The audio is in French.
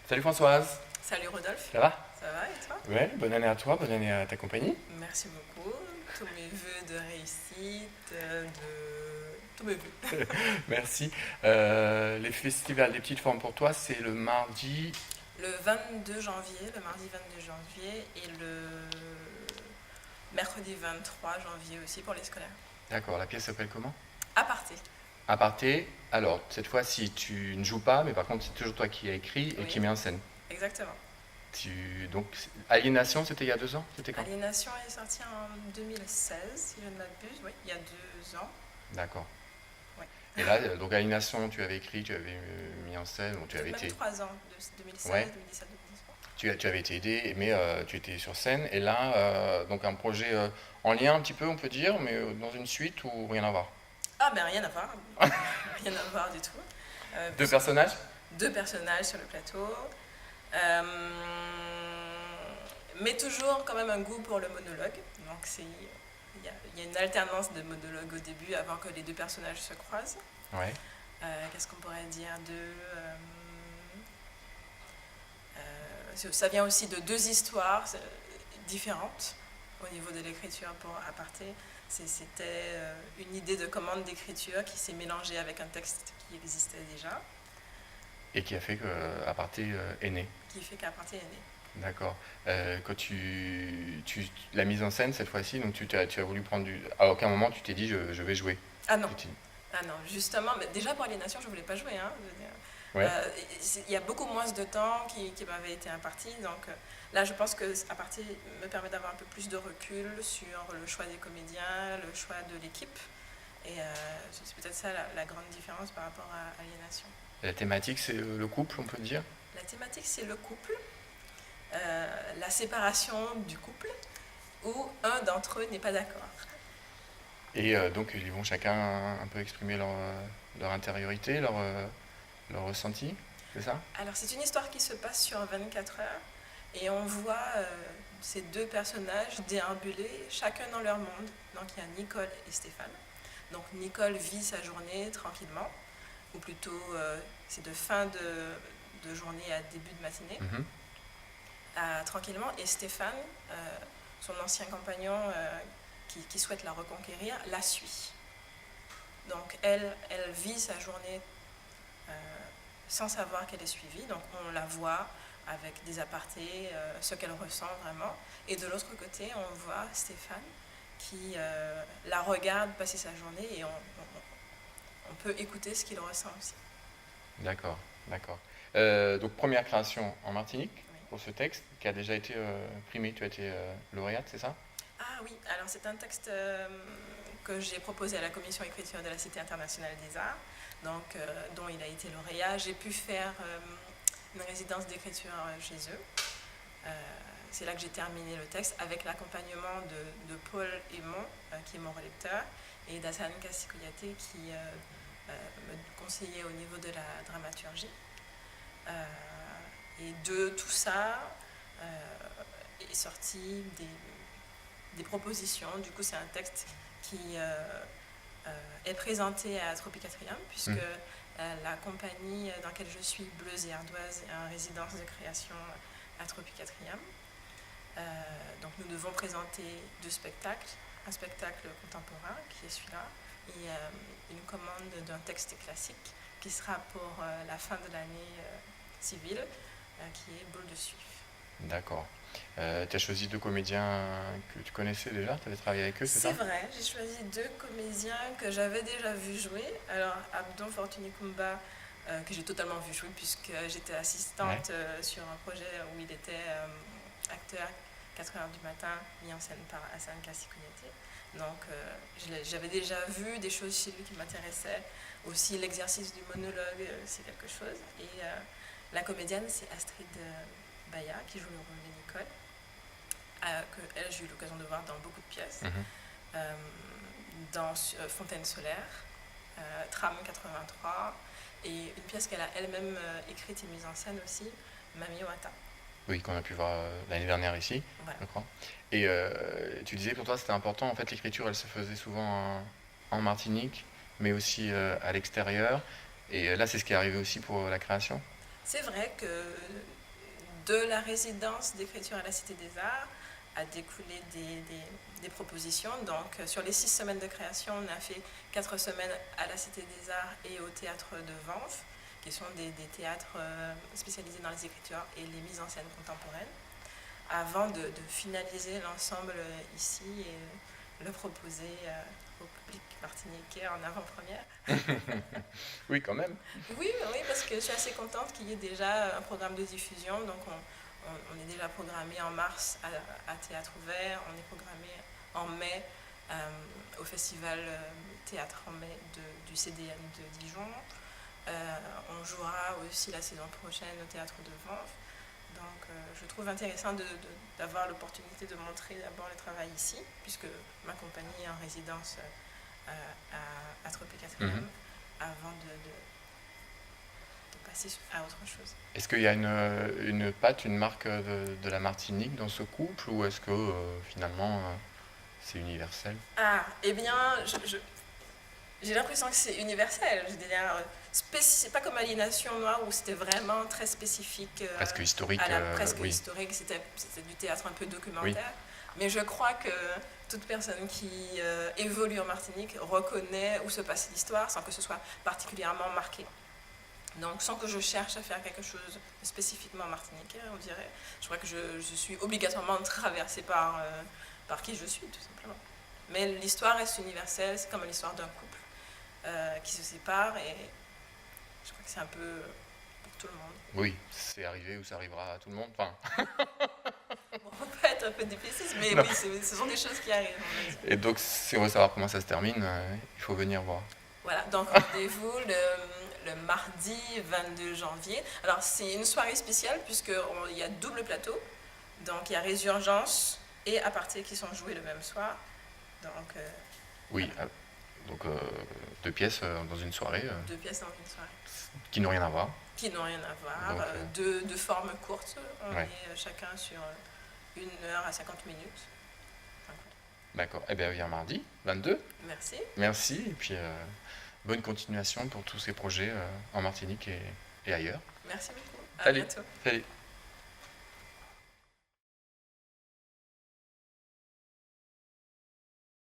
Salut Françoise, Salut Rodolphe, ça va? ça va et toi? Ouais, bonne année à toi, bonne année à ta compagnie. Merci beaucoup. Tous mes vœux de réussite, tous mes vœux. Merci. Les festivals des petites formes pour toi, c'est le mardi. Le 22 janvier, le mardi 22 janvier et le mercredi 23 janvier aussi pour les scolaires. D'accord, la pièce s'appelle comment? Aparté, Aparté. Alors, cette fois-ci, tu ne joues pas, mais par contre, c'est toujours toi qui as écrit et qui oui, met en scène. exactement. Donc, Aliénation, c'était il y a 2 ans? C'était quand? Aliénation est sortie en 2016, si je ne m'abuse, oui, il y a 2 ans. D'accord. Oui. Et là, donc Aliénation, tu avais écrit, tu avais mis en scène, donc tu avais Même été. 3 ans, de 2016, Ouais, 2017, 2018. tu avais été aidé, mais tu étais sur scène. Et là, donc un projet en lien un petit peu, on peut dire, mais dans une suite ou rien à voir? Ah ben rien à voir, rien à voir du tout. Deux Puisque personnages? deux personnages sur le plateau. Euh, mais toujours quand même un goût pour le monologue. Donc il y a une alternance de monologue au début avant que les deux personnages se croisent. Ouais. Qu'est-ce qu'on pourrait dire ça vient aussi de deux histoires différentes au niveau de l'écriture pour Aparté. C'était une idée de commande d'écriture qui s'est mélangée avec un texte qui existait déjà, Et qui a fait que Aparté est né. qui fait qu'Aparté est né. D'accord. Quand la mise en scène cette fois-ci, donc tu as voulu prendre du. À aucun moment tu t'es dit je vais jouer. Ah non, Tu t'es- ah non, justement, mais déjà pour Aliénation, je ne voulais pas jouer. Hein, je veux dire. Ouais. Il y a beaucoup moins de temps qui m'avait été imparti, donc là je pense que Aparté me permet d'avoir un peu plus de recul sur le choix des comédiens, le choix de l'équipe, et c'est peut-être ça la grande différence par rapport à Aliénation. La thématique, c'est le couple, on peut dire. La thématique c'est le couple, la séparation du couple, où un d'entre eux n'est pas d'accord. Et donc ils vont chacun un peu exprimer leur intériorité, leur ressenti, c'est ça? Alors c'est une histoire qui se passe sur 24 heures, et on voit ces deux personnages déambuler chacun dans leur monde. Donc il y a Nicole et Stéphane. Donc Nicole vit sa journée tranquillement, ou plutôt c'est de fin de journée à début de matinée, Mhm. tranquillement, et Stéphane, son ancien compagnon qui souhaite la reconquérir, la suit. Donc elle vit sa journée euh, sans savoir qu'elle est suivie, donc on la voit avec des apartés, ce qu'elle ressent vraiment, et de l'autre côté on voit Stéphane qui la regarde passer sa journée, et on peut écouter ce qu'il ressent aussi. D'accord, d'accord. Donc première création en Martinique Oui. pour ce texte qui a déjà été primé. Tu as été lauréate, c'est ça? Ah oui, alors c'est un texte que j'ai proposé à la commission écriture de la Cité internationale des arts, donc, dont il a été lauréat. J'ai pu faire une résidence d'écriture chez eux. C'est là que j'ai terminé le texte avec l'accompagnement de Paul Aymon, qui est mon relecteur, et d'Hassan Kassikouyate qui me conseillait au niveau de la dramaturgie. Et de tout ça est sorti des propositions. Du coup, c'est un texte qui est présenté à Tropicatrium, puisque la compagnie dans laquelle je suis, Bleuze et Ardoise, est en résidence de création à Tropicatrium. Donc nous devons présenter 2 spectacles, un spectacle contemporain qui est celui-là, et une commande d'un texte classique qui sera pour la fin de l'année civile, qui est Boule de Suif. D'accord. Tu as choisi 2 comédiens que tu connaissais déjà, tu avais travaillé avec eux, c'est C'est ça? vrai, j'ai choisi 2 comédiens que j'avais déjà vu jouer. Alors Abdon Fortunikumba, que j'ai totalement vu jouer puisque j'étais Ouais. assistante sur un projet où il était acteur 4 heures du matin, mis en scène par Hassan Kassikouyate. Donc j'avais déjà vu des choses chez lui qui m'intéressaient. Aussi l'exercice du monologue, c'est quelque chose. Et la comédienne, c'est Astrid Baya qui joue le rôle de Nicole, que elle, j'ai eu l'occasion de voir dans beaucoup de pièces. Mhm. Dans Fontaine solaire, Tram 83, et une pièce qu'elle a elle-même écrite et mise en scène aussi, Mami Wata. Oui, qu'on a pu voir l'année dernière ici, Voilà. je crois. Et tu disais que pour toi c'était important, en fait l'écriture elle se faisait souvent en Martinique, mais aussi à l'extérieur. Et là c'est ce qui est arrivé aussi pour la création. C'est vrai que de la résidence d'écriture à la Cité des Arts a découlé des propositions. Donc, sur les 6 semaines de création, on a fait 4 semaines à la Cité des Arts et au Théâtre de Vanves, qui sont des théâtres spécialisés dans les écritures et les mises en scène contemporaines, avant de finaliser l'ensemble ici et le proposer au public martiniquais en avant-première. Oui, quand même. Oui, parce que je suis assez contente qu'il y ait déjà un programme de diffusion. Donc, on est déjà programmé en mars à Théâtre Ouvert, on est programmé en mai au Festival Théâtre en mai du CDN de Dijon. On jouera aussi la saison prochaine au Théâtre de Vanves. Donc, je trouve intéressant d'avoir l'opportunité de montrer d'abord le travail ici, puisque ma compagnie est en résidence à Tropique 4e, avant de passer à autre chose. Est-ce qu'il y a une patte, une marque de la Martinique dans ce couple, ou est-ce que finalement c'est universel? Ah, eh bien, j'ai l'impression que c'est universel. Je veux dire, c'est pas comme Aliénation Noire où c'était vraiment très spécifique presque historique, à la presque oui. historique. C'était du théâtre un peu documentaire. Oui. Mais je crois que toute personne qui évolue en Martinique reconnaît où se passe l'histoire sans que ce soit particulièrement marqué. Donc, sans que je cherche à faire quelque chose spécifiquement martiniquais, on dirait, je crois que je suis obligatoirement traversée par qui je suis, tout simplement. Mais l'histoire reste universelle, c'est comme l'histoire d'un couple qui se sépare, et je crois que c'est un peu pour tout le monde. Oui, c'est arrivé ou ça arrivera à tout le monde. Enfin... Bon, on peut être un peu défaitiste, mais non. Oui, ce sont des choses qui arrivent. Et donc, si on veut savoir comment ça se termine, il faut venir voir. Voilà, donc rendez-vous le mardi 22 janvier. Alors, c'est une soirée spéciale puisqu'il y a double plateau. Donc, il y a Résurgence et Aparté qui sont joués le même soir. Donc, oui, voilà. Donc 2 pièces dans une soirée. 2 pièces dans une soirée. Qui n'ont rien à voir. Qui n'ont rien à voir. Donc, de formes courtes. On est chacun sur 1 heure à 50 minutes. Enfin, d'accord. Eh bien, viens mardi 22. Merci. Merci. Et puis, bonne continuation pour tous ces projets en Martinique et ailleurs. Merci beaucoup. À Salut. bientôt. Salut.